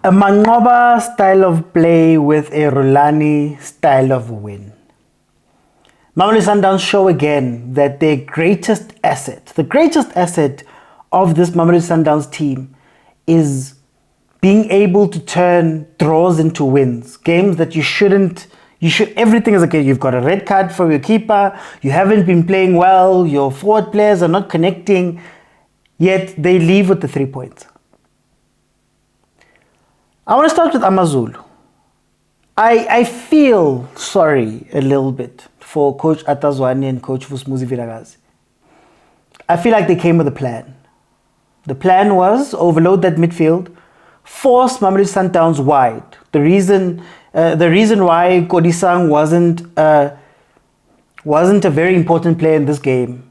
A Manqoba style of play with a Rulani style of win. Mamelodi Sundowns show again that their greatest asset, the greatest asset of this Mamelodi Sundowns team is being able to turn draws into wins. Games that everything is okay. You've got a red card for your keeper, you haven't been playing well, your forward players are not connecting, yet they leave with the 3 points. I want to start with Amazulu. I feel sorry a little bit for Coach Atazwani and Coach Vusmuzi Vilakazi. I feel like they came with a plan. The plan was overload that midfield, force Mamelodi Sundowns wide. The reason why Kodisang wasn't a very important player in this game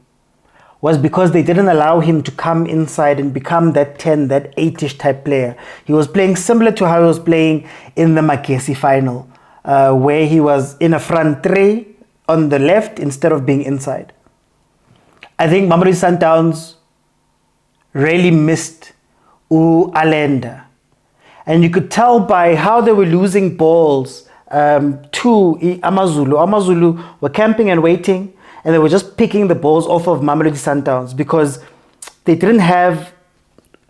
was because they didn't allow him to come inside and become that 10, that 8-ish type player. He was playing similar to how he was playing in the Makesi final, where he was in a front three on the left instead of being inside. I think Mamelodi Sundowns really missed Alenda. And you could tell by how they were losing balls to Amazulu. Amazulu were camping and waiting, and they were just picking the balls off of Mamelodi Sundowns because they didn't have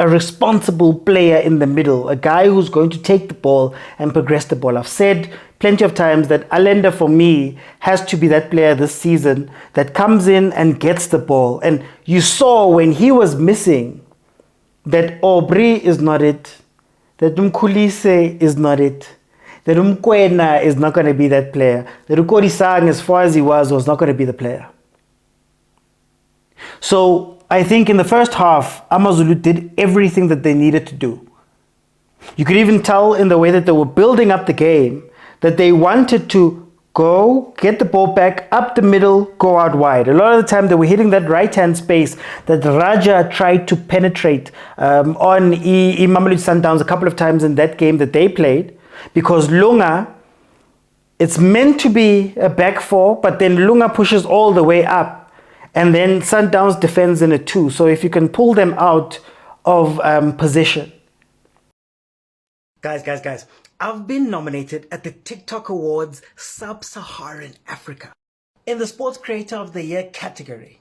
a responsible player in the middle, a guy who's going to take the ball and progress the ball. I've said plenty of times that Alenda, for me, has to be that player this season that comes in and gets the ball. And you saw when he was missing that Aubrey is not it, that Mkhulise is not it, that Mokwena is not going to be that player, that Ukodisang, as far as he was not going to be the player. So I think in the first half, Amazulu did everything that they needed to do. You could even tell in the way that they were building up the game that they wanted to go, get the ball back, up the middle, go out wide. A lot of the time they were hitting that right-hand space that Raja tried to penetrate on Mamelodi Sundowns a couple of times in that game that they played, because Lunga, it's meant to be a back four, but then Lunga pushes all the way up, and then Sundowns defends in a 2. So if you can pull them out of position. Guys, I've been nominated at the TikTok Awards Sub-Saharan Africa in the Sports Creator of the Year category.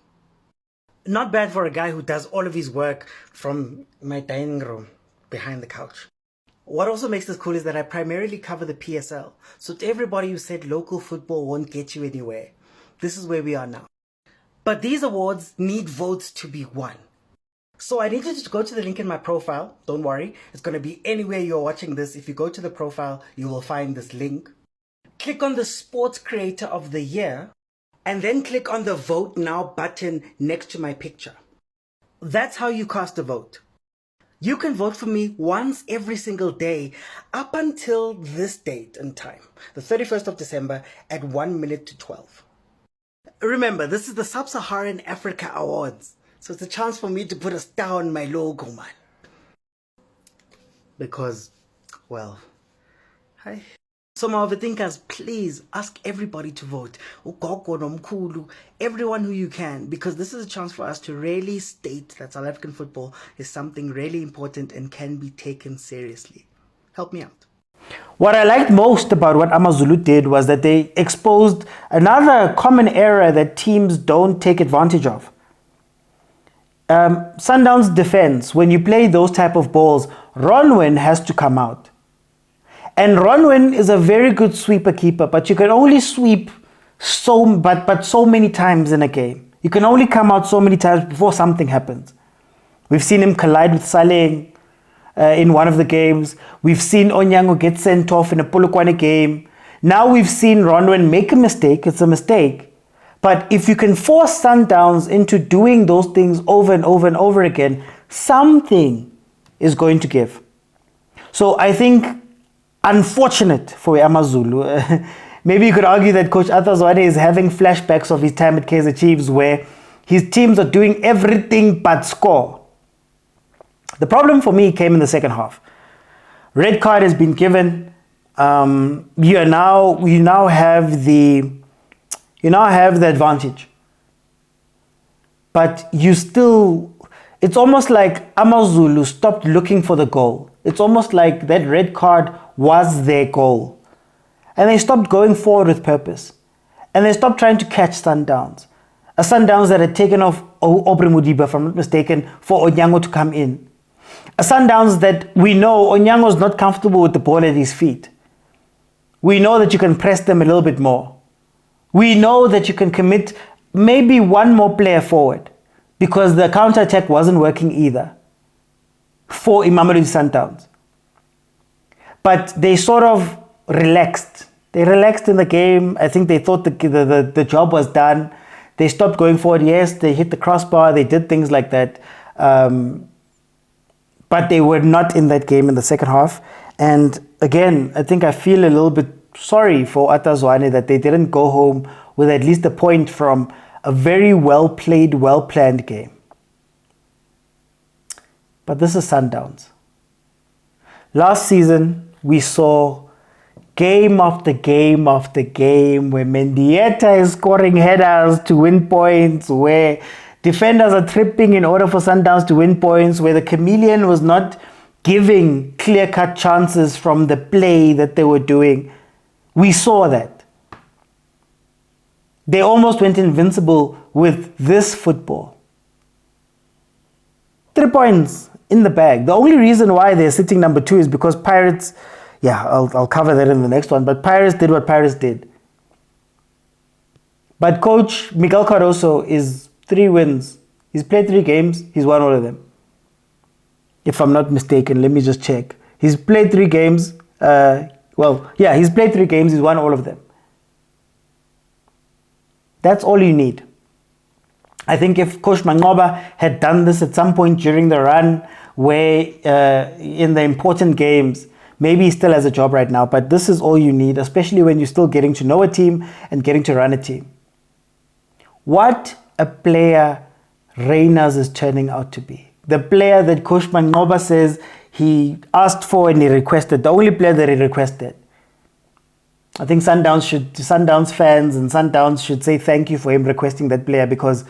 Not bad for a guy who does all of his work from my dining room behind the couch. What also makes this cool is that I primarily cover the PSL. So to everybody who said local football won't get you anywhere, this is where we are now. But these awards need votes to be won. So I need you to go to the link in my profile. Don't worry, it's going to be anywhere you're watching this. If you go to the profile, you will find this link. Click on the Sports Creator of the Year, and then click on the Vote Now button next to my picture. That's how you cast a vote. You can vote for me once every single day up until this date and time, the 31st of December at 1 minute to 12. Remember, this is the Sub-Saharan Africa Awards, so it's a chance for me to put a star on my logo, man. Because, well, hi. So my overthinkers, please ask everybody to vote. Ugogo nomkhulu, everyone who you can, because this is a chance for us to really state that South African football is something really important and can be taken seriously. Help me out. What I liked most about what Amazulu did was that they exposed another common error that teams don't take advantage of. Sundowns defense, when you play those type of balls, Ronwen has to come out. And Ronwen is a very good sweeper keeper, but you can only sweep so many times in a game. You can only come out so many times before something happens. We've seen him collide with Saleh in one of the games. We've seen Onyango get sent off in a Polokwane game. Now we've seen Ronwen make a mistake. It's a mistake. But if you can force Sundowns into doing those things over and over and over again, something is going to give. So I think, unfortunate for Amazulu, maybe you could argue that Coach Atazwani is having flashbacks of his time at Kaizer Chiefs where his teams are doing everything but score. The problem for me came in the second half. Red card has been given. You now have the advantage. But you still, It's almost like Amazulu stopped looking for the goal. It's almost like that red card was their goal. And they stopped going forward with purpose. And they stopped trying to catch Sundowns. A Sundowns that had taken off Aubrey Mudiba, if I'm not mistaken, for Onyango to come in. A Sundowns that we know Onyango's not comfortable with the ball at his feet. We know that you can press them a little bit more. We know that you can commit maybe one more player forward because the counter-attack wasn't working either for Mamelodi Sundowns. But they sort of relaxed. They relaxed in the game. I think they thought the job was done. They stopped going forward. Yes, they hit the crossbar. They did things like that. But they were not in that game in the second half. And again, I think I feel a little bit sorry for Atazwane that they didn't go home with at least a point from a very well-played, well-planned game. But this is Sundowns. Last season, we saw game after game after game where Mendieta is scoring headers to win points, where defenders are tripping in order for Sundowns to win points, where the chameleon was not giving clear-cut chances from the play that they were doing. We saw that. They almost went invincible with this football. 3 points in the bag. The only reason why they're sitting number 2 is because Pirates, I'll cover that in the next one, but Pirates did what Pirates did. But Coach Miguel Cardoso is 3 wins. He's played 3 games, he's won all of them. If I'm not mistaken, let me just check. He's played 3 games. He's played 3 games, he's won all of them. That's all you need. I think if Coach Manqoba had done this at some point during the run, where in the important games, maybe he still has a job right now, but this is all you need, especially when you're still getting to know a team and getting to run a team. What a player Reyners is turning out to be. The player that Coach Manqoba says he asked for and he requested, the only player that he requested. I think Sundowns fans and Sundowns should say thank you for him requesting that player, because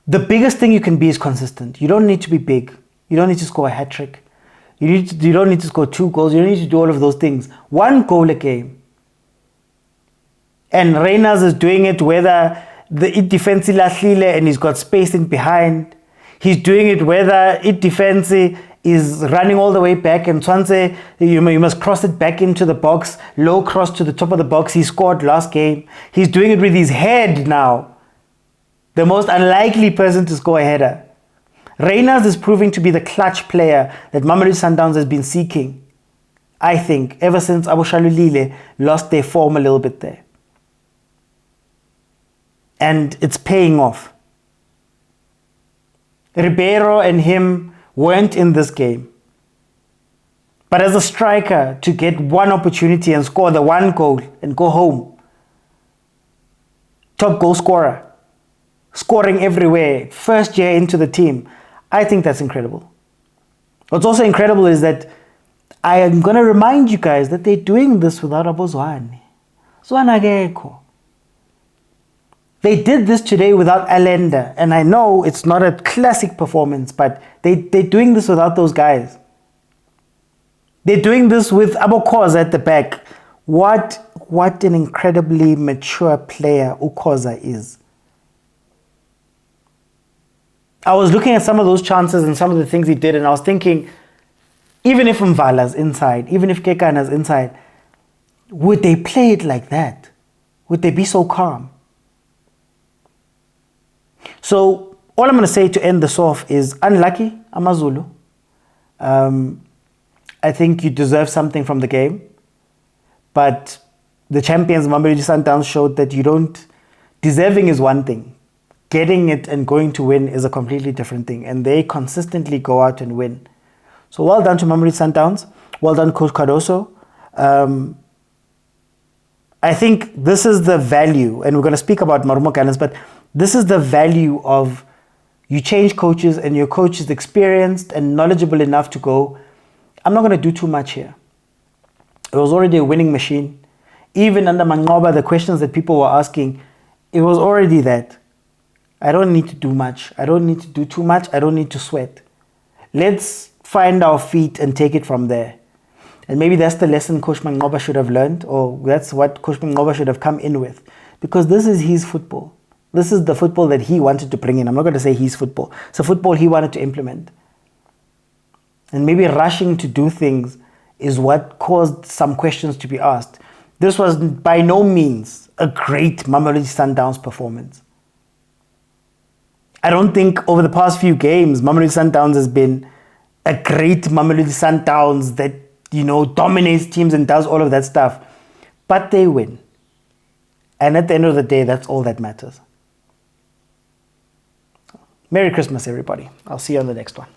the biggest thing you can be is consistent. You don't need to be big. You don't need to score a hat-trick. You don't need to score 2 goals. You don't need to do all of those things. 1 goal a game. And Reyners is doing it whether the defense lahlile and he's got space in behind. He's doing it whether defense is running all the way back and Swansea, you must cross it back into the box, low cross to the top of the box. He scored last game. He's doing it with his head now. The most unlikely person to score a header. Reyners is proving to be the clutch player that Mamelodi Sundowns has been seeking, I think, ever since Abu Shalulile lost their form a little bit there. And it's paying off. Ribeiro and him weren't in this game. But as a striker, to get 1 opportunity and score the 1 goal and go home. Top goal scorer. Scoring everywhere. First year into the team. I think that's incredible. What's also incredible is that I am going to remind you guys that they're doing this without Abozwane. Zwanageko. They did this today without Allende, and I know it's not a classic performance, but they're doing this without those guys. They're doing this with Khoza at the back. What an incredibly mature player Khoza is. I was looking at some of those chances and some of the things he did, and I was thinking, even if Mvala's inside, even if Kekana's inside, would they play it like that? Would they be so calm? So all I'm going to say to end this off is unlucky, Amazulu. I think you deserve something from the game. But the champions, Mamelodi Sundowns, showed that you don't... Deserving is one thing. Getting it and going to win is a completely different thing. And they consistently go out and win. So well done to Mamelodi Sundowns. Well done, Coach Cardoso. I think this is the value, and we're going to speak about Marumo Gallants, but this is the value of you change coaches and your coach is experienced and knowledgeable enough to go, I'm not going to do too much here. It was already a winning machine. Even under Manqoba, the questions that people were asking, it was already that. I don't need to do much. I don't need to do too much. I don't need to sweat. Let's find our feet and take it from there. And maybe that's the lesson Coach Manqoba should have learned, or that's what Coach Manqoba should have come in with. Because this is his football. This is the football that he wanted to bring in. I'm not going to say his football. It's a football he wanted to implement. And maybe rushing to do things is what caused some questions to be asked. This was by no means a great Mamelodi Sundowns performance. I don't think over the past few games, Mamelodi Sundowns has been a great Mamelodi Sundowns that, dominates teams and does all of that stuff. But they win. And at the end of the day, that's all that matters. Merry Christmas, everybody. I'll see you on the next one.